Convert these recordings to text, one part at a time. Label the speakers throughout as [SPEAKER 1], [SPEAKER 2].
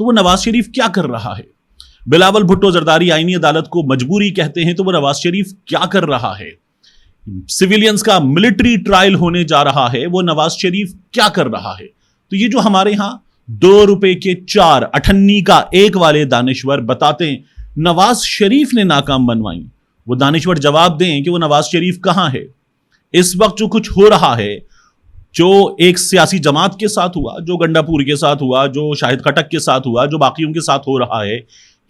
[SPEAKER 1] تو وہ نواز شریف کیا کر رہا ہے؟ بلاول بھٹو زرداری آئینی عدالت کو مجبوری کہتے ہیں تو وہ نواز شریف کیا کر رہا ہے؟ سویلینز کا ملٹری ٹرائل ہونے جا رہا ہے، وہ نواز شریف کیا کر رہا ہے؟ تو یہ جو ہمارے ہاں 2 روپے کے 4 اٹھنی کا 1 والے دانشور بتاتے ہیں نواز شریف نے ناکام بنوائی، وہ دانشور جواب دیں کہ وہ نواز شریف کہاں ہے؟ اس وقت جو کچھ ہو رہا ہے، جو ایک سیاسی جماعت کے ساتھ ہوا، جو گنڈا پور کے ساتھ ہوا، جو شاہد خٹک کے ساتھ ہوا، جو باقیوں کے ساتھ ہو رہا ہے،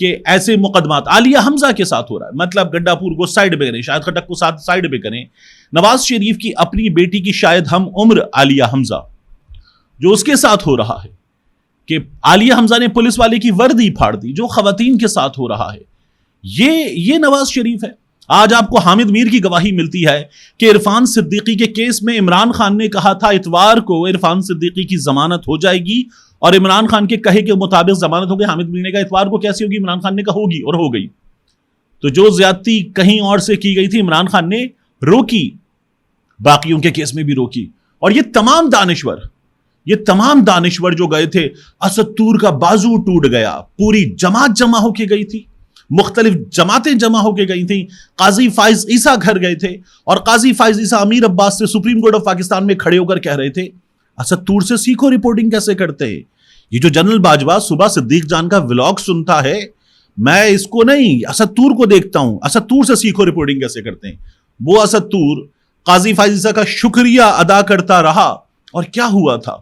[SPEAKER 1] کہ ایسے مقدمات عالیہ حمزہ کے ساتھ ہو رہا ہے، مطلب گنڈا پور کو سائیڈ پہ کریں، شاہد خٹک کو سائیڈ پہ کریں، نواز شریف کی اپنی بیٹی کی شاید ہم عمر عالیہ حمزہ جو اس کے ساتھ ہو رہا ہے، کہ عالیہ حمزہ نے پولیس والے کی وردی پھاڑ دی، جو خواتین کے ساتھ ہو رہا ہے، یہ نواز شریف ہے۔ آج آپ کو حامد میر کی گواہی ملتی ہے کہ عرفان صدیقی کے کیس میں عمران خان نے کہا تھا اتوار کو عرفان صدیقی کی ضمانت ہو جائے گی، اور عمران خان کے کہے کے مطابق ضمانت ہو گئی۔ حامد میر نے کہا اتوار کو کیسے ہوگی؟ عمران خان نے کہا ہوگی، اور ہو گئی۔ تو جو زیادتی کہیں اور سے کی گئی تھی عمران خان نے روکی، باقیوں کے کیس میں بھی روکی۔ اور یہ تمام دانشور جو گئے تھے، اسد طور کا بازو ٹوٹ گیا، پوری جماعت جمع ہو کے گئی تھی، مختلف جماعتیں جمع ہو کے گئی تھیں، قاضی فائز عیسیٰ گھر گئے تھے، اور قاضی فائز عیسیٰ امیر عباس سے سپریم کورٹ آف پاکستان میں کھڑے ہو کر کہہ رہے تھے اسد طور سے سیکھو رپورٹنگ کیسے کرتے ہیں۔ یہ جو جنرل باجوہ صبح صدیق جان کا ولاگ سنتا ہے، میں اس کو نہیں، اسد طور کو دیکھتا ہوں، اسد طور سے سیکھو رپورٹنگ کیسے کرتے ہیں۔ وہ اسد طور قاضی فائز عیسیٰ کا شکریہ ادا کرتا رہا، اور کیا ہوا تھا؟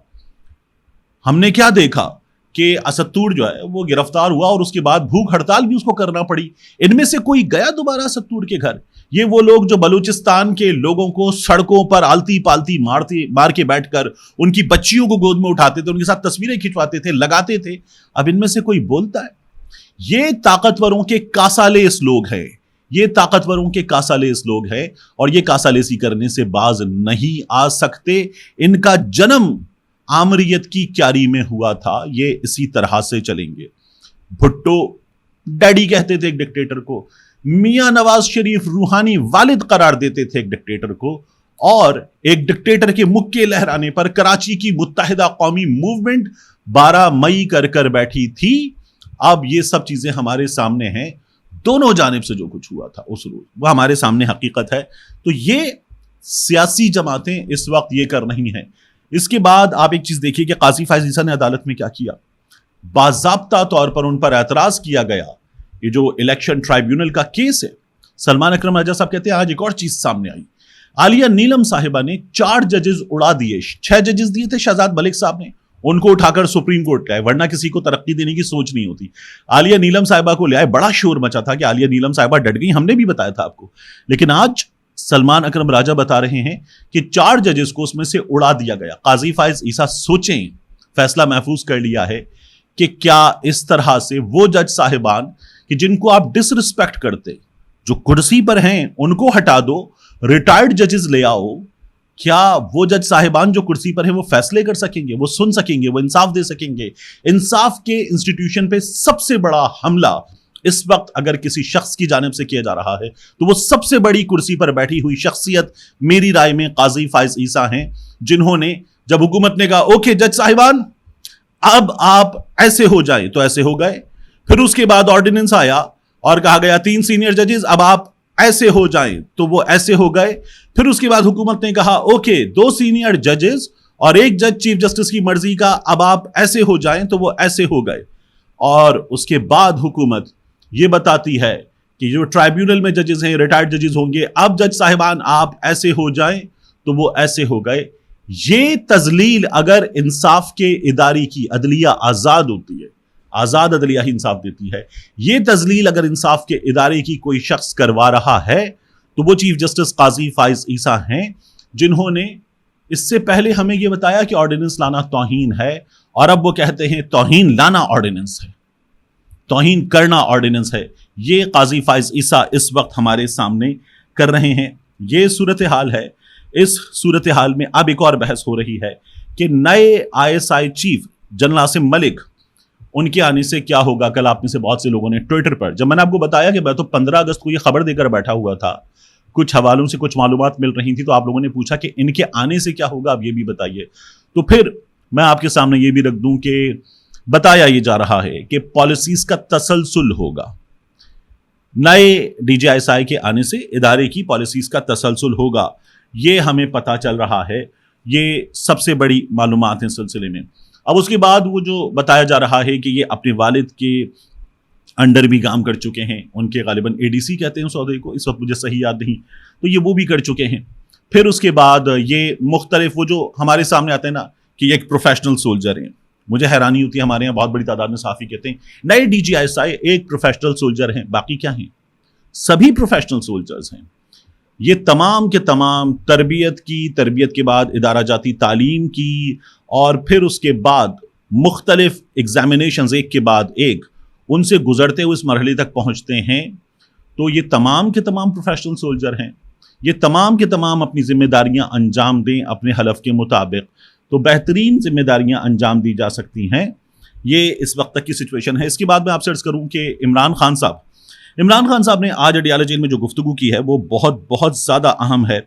[SPEAKER 1] ہم نے کیا دیکھا کہ اسد طور جو ہے وہ گرفتار ہوا، اور اس کے بعد بھوک ہڑتال بھی اس کو کرنا پڑی۔ ان میں سے کوئی گیا دوبارہ اسد طور کے گھر؟ یہ وہ لوگ جو بلوچستان کے لوگوں کو سڑکوں پر آلتی پالتی مار کے بیٹھ کر ان کی بچیوں کو گود میں اٹھاتے تھے، ان کے ساتھ تصویریں کھنچواتے تھے، لگاتے تھے، اب ان میں سے کوئی بولتا ہے؟ یہ طاقتوروں کے کاسالیس لوگ ہیں، اور یہ کاسالیسی کرنے سے باز نہیں آ سکتے۔ ان کا جنم آمریت کی کیاری میں ہوا تھا، یہ اسی طرح سے چلیں گے۔ بھٹو ڈیڈی کہتے تھے ایک ڈکٹیٹر کو، میاں نواز شریف روحانی والد قرار دیتے تھے ایک ڈکٹیٹر کو، اور ایک ڈکٹیٹر کے مکے لہرانے پر کراچی کی متحدہ قومی موومنٹ 12 مئی کر بیٹھی تھی۔ اب یہ سب چیزیں ہمارے سامنے ہیں، دونوں جانب سے جو کچھ ہوا تھا اس روز وہ ہمارے سامنے حقیقت ہے۔ تو یہ سیاسی جماعتیں اس وقت یہ کر رہی ہیں۔ اس کے بعد آپ ایک چیز دیکھیے کہ قاضی فائز عیسیٰ نے عدالت میں کیا کیا۔ باضابطہ طور پر ان پر اعتراض کیا گیا۔ یہ جو الیکشن ٹرائیبیونل کا کیس ہے، سلمان اکرم راجہ صاحب کہتے ہیں آج ایک اور چیز سامنے آئی۔ عالیہ نیلم صاحبہ نے 4 ججز اڑا دیے، 6 ججز دیے تھے شہزاد ملک صاحب نے، ان کو اٹھا کر سپریم کورٹ لائے، ورنہ کسی کو ترقی دینے کی سوچ نہیں ہوتی۔ عالیہ نیلم صاحبہ کو لے آئے، بڑا شور مچا تھا کہ عالیہ نیلم صاحبہ ڈٹ گئی، ہم نے بھی بتایا تھا آپ کو، لیکن آج سلمان اکرم راجہ بتا رہے ہیں کہ 4 ججز کو اس میں سے اڑا دیا گیا۔ قاضی فائز عیسیٰ سوچیں، فیصلہ محفوظ کر لیا ہے کہ کیا اس طرح سے وہ جج صاحبان کہ جن کو آپ ڈس رسپیکٹ کرتے، جو کرسی پر ہیں ان کو ہٹا دو، ریٹائرڈ ججز لے آؤ، کیا وہ جج صاحبان جو کرسی پر ہیں وہ فیصلے کر سکیں گے، وہ سن سکیں گے، وہ انصاف دے سکیں گے؟ انصاف کے انسٹیٹیوشن پہ سب سے بڑا حملہ اس وقت اگر کسی شخص کی جانب سے کیا جا رہا ہے تو وہ سب سے بڑی کرسی پر بیٹھی ہوئی شخصیت میری رائے میں قاضی فائز عیسیٰ ہیں، جنہوں نے جب حکومت نے کہا اوکے جج صاحبان اب آپ ایسے ہو جائیں تو ایسے ہو گئے، پھر اس کے بعد آرڈیننس آیا اور کہا گیا 3 سینئر ججز اب آپ ایسے ہو جائیں تو وہ ایسے ہو گئے، پھر اس کے بعد حکومت نے کہا اوکے 2 سینئر ججز اور 1 جج چیف جسٹس کی مرضی کا اب آپ ایسے ہو جائیں تو وہ ایسے ہو گئے، اور اس کے بعد حکومت یہ بتاتی ہے کہ جو ٹرائیبیونل میں ججز ہیں ریٹائرڈ ججز ہوں گے، اب جج صاحبان آپ ایسے ہو جائیں تو وہ ایسے ہو گئے۔ یہ تذلیل اگر انصاف کے ادارے کی عدلیہ آزاد ہوتی ہے، آزاد عدلیہ ہی انصاف دیتی ہے، یہ تذلیل اگر انصاف کے ادارے کی کوئی شخص کروا رہا ہے تو وہ چیف جسٹس قاضی فائز عیسیٰ ہیں، جنہوں نے اس سے پہلے ہمیں یہ بتایا کہ آرڈیننس لانا توہین ہے، اور اب وہ کہتے ہیں توہین لانا آرڈیننس ہے، توہین کرنا آرڈیننس ہے۔ یہ قاضی فائز عیسیٰ اس وقت ہمارے سامنے کر رہے ہیں۔ یہ صورتحال ہے۔ اس صورتحال میں اب ایک اور بحث ہو رہی ہے کہ نئے ISI چیف جنرل عاصم ملک، ان کے آنے سے کیا ہوگا۔ کل آپ میں سے بہت سے لوگوں نے ٹویٹر پر، جب میں نے آپ کو بتایا کہ میں تو 15 اگست کو یہ خبر دے کر بیٹھا ہوا تھا، کچھ حوالوں سے کچھ معلومات مل رہی تھی، تو آپ لوگوں نے پوچھا کہ ان کے آنے سے کیا ہوگا، اب یہ بھی بتائیے۔ تو پھر میں آپ کے سامنے یہ بھی رکھ دوں کہ بتایا یہ جا رہا ہے کہ پالیسیز کا تسلسل ہوگا. نئے ڈی جی ایس آئی کے آنے سے ادارے کی پالیسیز کا تسلسل ہوگا, یہ ہمیں پتہ چل رہا ہے. یہ سب سے بڑی معلومات ہیں اس سلسلے میں. اب اس کے بعد وہ جو بتایا جا رہا ہے کہ یہ اپنے والد کے انڈر بھی کام کر چکے ہیں, ان کے غالباً اے ڈی سی کہتے ہیں اس عہدے کو, اس وقت مجھے صحیح یاد نہیں, تو یہ وہ بھی کر چکے ہیں. پھر اس کے بعد یہ مختلف وہ جو ہمارے سامنے آتے ہیں نا کہ یہ ایک پروفیشنل سولجر ہیں. مجھے حیرانی ہوتی ہے, ہمارے یہاں بہت بڑی تعداد میں صحافی کہتے ہیں نئے ڈی جی ایس آئی ایک پروفیشنل سولجر ہیں, باقی کیا ہیں؟ سبھی پروفیشنل سولجرز ہیں. یہ تمام کے تمام تربیت کے بعد ادارہ جاتی تعلیم کی, اور پھر اس کے بعد مختلف ایگزامینیشنز ایک کے بعد ایک ان سے گزرتے ہوئے اس مرحلے تک پہنچتے ہیں. تو یہ تمام کے تمام پروفیشنل سولجر ہیں. یہ تمام کے تمام اپنی ذمہ داریاں انجام دیں اپنے حلف کے مطابق, تو بہترین ذمہ داریاں انجام دی جا سکتی ہیں. یہ اس وقت تک کی سچویشن ہے. اس کے بعد میں آپ سے عرض کروں کہ عمران خان صاحب نے آج اڈیالہ جیل میں جو گفتگو کی ہے وہ بہت بہت زیادہ اہم ہے.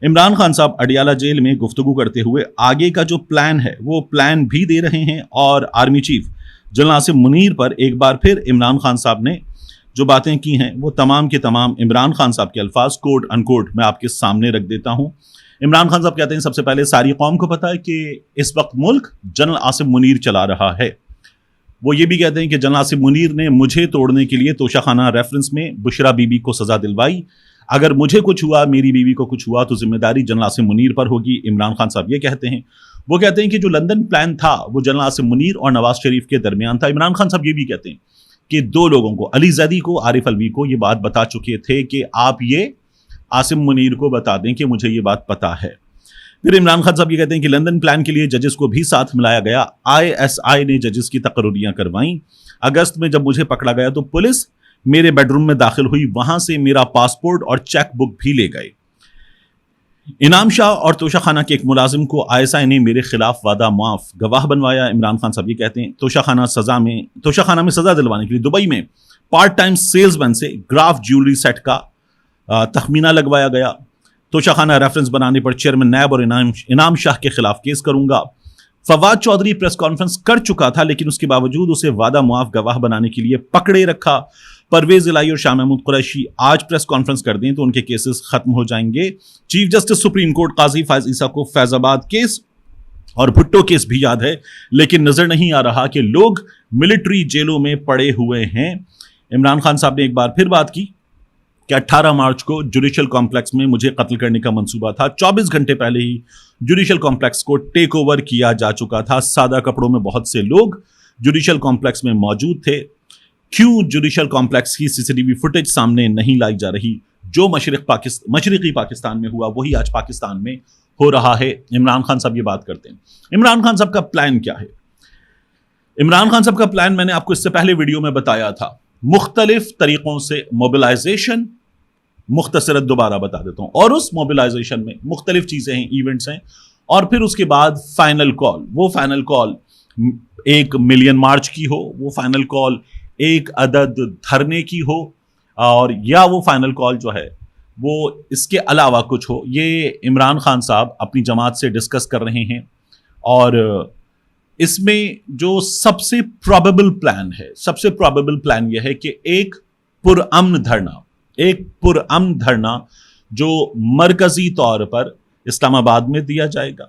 [SPEAKER 1] عمران خان صاحب اڈیالہ جیل میں گفتگو کرتے ہوئے آگے کا جو پلان ہے وہ پلان بھی دے رہے ہیں, اور army chief general Asim Munir پر ایک بار پھر عمران خان صاحب نے جو باتیں کی ہیں وہ تمام کے تمام عمران خان صاحب کے الفاظ کوٹ ان کوٹ میں آپ کے سامنے رکھ دیتا ہوں. عمران خان صاحب کہتے ہیں سب سے پہلے ساری قوم کو پتا ہے کہ اس وقت ملک جنرل آصم منیر چلا رہا ہے. وہ یہ بھی کہتے ہیں کہ جنرل آصم منیر نے مجھے توڑنے کے لیے توشہ خانہ ریفرنس میں بشرا بی بی کو سزا دلوائی. اگر مجھے کچھ ہوا, میری بیوی کو کچھ ہوا, تو ذمہ داری جنرل آصم منیر پر ہوگی. عمران خان صاحب یہ کہتے ہیں. وہ کہتے ہیں کہ جو لندن پلان تھا وہ جنرل آصم منیر اور نواز شریف کے درمیان تھا. عمران خان صاحب یہ بھی کہتے ہیں کہ دو لوگوں کو, علی زیدی کو, عارف الوی کو, یہ بات بتا چکے تھے کہ آپ یہ آصم منیر کو بتا دیں کہ مجھے یہ بات پتا ہے. پھر عمران خان صاحب یہ کہتے ہیں کہ لندن پلان کے لیے ججز کو بھی ساتھ ملایا گیا. آئی ایس آئی نے ججز کی تقرریاں کروائیں. اگست میں جب مجھے پکڑا گیا تو پولیس میرے بیڈ روم میں داخل ہوئی, وہاں سے میرا پاسپورٹ اور چیک بک بھی لے گئے. انعام شاہ اور توشہ خانہ کے ایک ملازم کو آئی ایس آئی نے میرے خلاف وعدہ معاف گواہ بنوایا. عمران خان صاحب یہ کہتے ہیں توشہ خانہ میں سزا دلوانے کے لیے دبئی میں پارٹ ٹائم سیلز مین سے گراف جیولری سیٹ کا تخمینہ لگوایا گیا. توشہ خانہ ریفرنس بنانے پر چیئرمین نیب اور انعام شاہ کے خلاف کیس کروں گا. فواد چودھری پریس کانفرنس کر چکا تھا لیکن اس کے باوجود اسے وعدہ معاف گواہ بنانے کے لیے پکڑے رکھا. پرویز الہی اور شاہ محمود قریشی آج پریس کانفرنس کر دیں تو ان کے کیسز ختم ہو جائیں گے. چیف جسٹس سپریم کورٹ قاضی فائز عیسیٰ کو فیض آباد کیس اور بھٹو کیس بھی یاد ہے, لیکن نظر نہیں آ رہا کہ لوگ ملٹری جیلوں میں پڑے ہوئے ہیں. عمران خان صاحب نے ایک بار پھر بات کی کہ 18 مارچ کو جوڈیشل کمپلیکس میں مجھے قتل کرنے کا منصوبہ تھا. 24 گھنٹے پہلے ہی جوڈیشل کمپلیکس کو ٹیک اوور کیا جا چکا تھا. سادہ کپڑوں میں بہت سے لوگ جوڈیشل کمپلیکس میں موجود تھے. کیوں جوڈیشل کمپلیکس کی سی سی ٹی وی فوٹیج سامنے نہیں لائی جا رہی؟ جو مشرقی پاکستان میں ہوا وہی آج پاکستان میں ہو رہا ہے. عمران خان صاحب یہ بات کرتے ہیں. عمران خان صاحب کا پلان کیا ہے؟ عمران خان صاحب کا پلان میں نے آپ کو اس سے پہلے ویڈیو میں بتایا تھا. مختلف طریقوں سے موبلائزیشن, مختصراً دوبارہ بتا دیتا ہوں, اور اس موبلائزیشن میں مختلف چیزیں ہیں, ایونٹس ہیں, اور پھر اس کے بعد فائنل کال. وہ فائنل کال 1 ملین مارچ کی ہو, وہ فائنل کال 1 عدد دھرنے کی ہو, اور یا وہ فائنل کال جو ہے وہ اس کے علاوہ کچھ ہو. یہ عمران خان صاحب اپنی جماعت سے ڈسکس کر رہے ہیں, اور اس میں جو سب سے پروبیبل پلان یہ ہے کہ ایک پرامن دھرنا جو مرکزی طور پر اسلام آباد میں دیا جائے گا,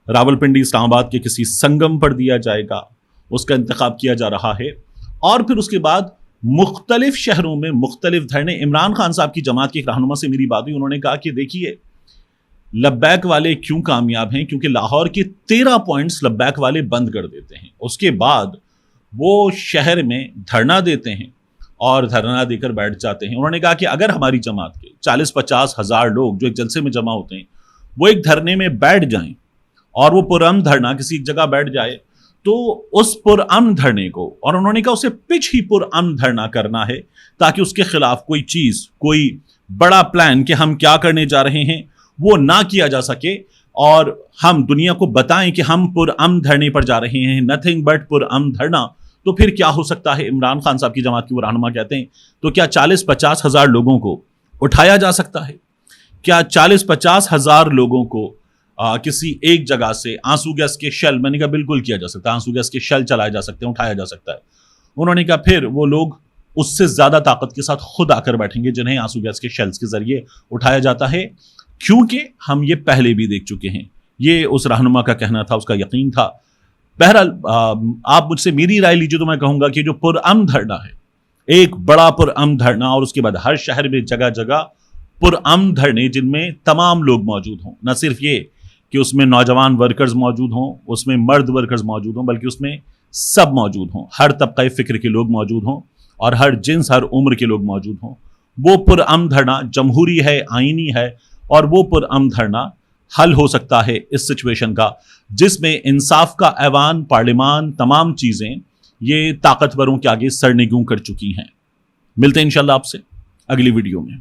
[SPEAKER 1] راولپنڈی اسلام آباد کے کسی سنگم پر دیا جائے گا, اس کا انتخاب کیا جا رہا ہے. اور پھر اس کے بعد مختلف شہروں میں مختلف دھرنے. عمران خان صاحب کی جماعت کے ایک رہنما سے میری بات ہوئی, انہوں نے کہا کہ دیکھیے لبیک والے کیوں کامیاب ہیں, کیونکہ لاہور کے 13 پوائنٹس لبیک والے بند کر دیتے ہیں, اس کے بعد وہ شہر میں دھرنا دیتے ہیں اور دھرنا دے کر بیٹھ جاتے ہیں. انہوں نے کہا کہ اگر ہماری جماعت کے 40-50 ہزار لوگ جو ایک جلسے میں جمع ہوتے ہیں وہ ایک دھرنے میں بیٹھ جائیں اور وہ پرامن دھرنا کسی ایک جگہ بیٹھ جائے تو اس پرامن دھرنے کو, اور انہوں نے کہا اسے پچ ہی پرامن دھرنا کرنا ہے تاکہ اس کے خلاف کوئی چیز, کوئی بڑا پلان کہ ہم کیا کرنے جا رہے ہیں وہ نہ کیا جا سکے, اور ہم دنیا کو بتائیں کہ ہم پرامن دھرنے پر جا رہے ہیں, نتھنگ بٹ پرامن دھرنا. تو پھر کیا ہو سکتا ہے؟ عمران خان صاحب کی جماعت کے وہ رہنما کہتے ہیں تو کیا 40-50 ہزار لوگوں کو اٹھایا جا سکتا ہے؟ کیا 40-50 ہزار لوگوں کو کسی ایک جگہ سے آنسو گیس کے شیل، میں نے کہا بالکل کیا جا سکتا ہے، آنسو گیس کے شیل چلائے جا سکتے ہیں، اٹھایا جا سکتا ہے. انہوں نے کہا پھر وہ لوگ اس سے زیادہ طاقت کے ساتھ خود آ کر بیٹھیں گے جنہیں آنسو گیس کے شیلز کے ذریعے اٹھایا جاتا ہے، کیونکہ ہم یہ پہلے بھی دیکھ چکے ہیں. یہ اس رہنما کا کہنا تھا، اس کا یقین تھا. بہرحال آپ مجھ سے میری رائے لیجیے تو میں کہوں گا کہ جو پرامن دھرنا ہے، ایک بڑا پرامن دھرنا، اور اس کے بعد ہر شہر میں جگہ جگہ پرامن دھرنے جن میں تمام لوگ موجود ہوں، نہ صرف یہ کہ اس میں نوجوان ورکرز موجود ہوں، اس میں مرد ورکرز موجود ہوں، بلکہ اس میں سب موجود ہوں، ہر طبقہ فکر کے لوگ موجود ہوں اور ہر جنس، ہر عمر کے لوگ موجود ہوں. وہ پرامن دھرنا جمہوری ہے، آئینی ہے، اور وہ پرامن دھرنا حل ہو سکتا ہے اس سچویشن کا، جس میں انصاف کا ایوان، پارلیمان، تمام چیزیں یہ طاقتوروں کے آگے سرنگوں کر چکی ہیں. ملتے ہیں انشاءاللہ آپ سے اگلی ویڈیو میں.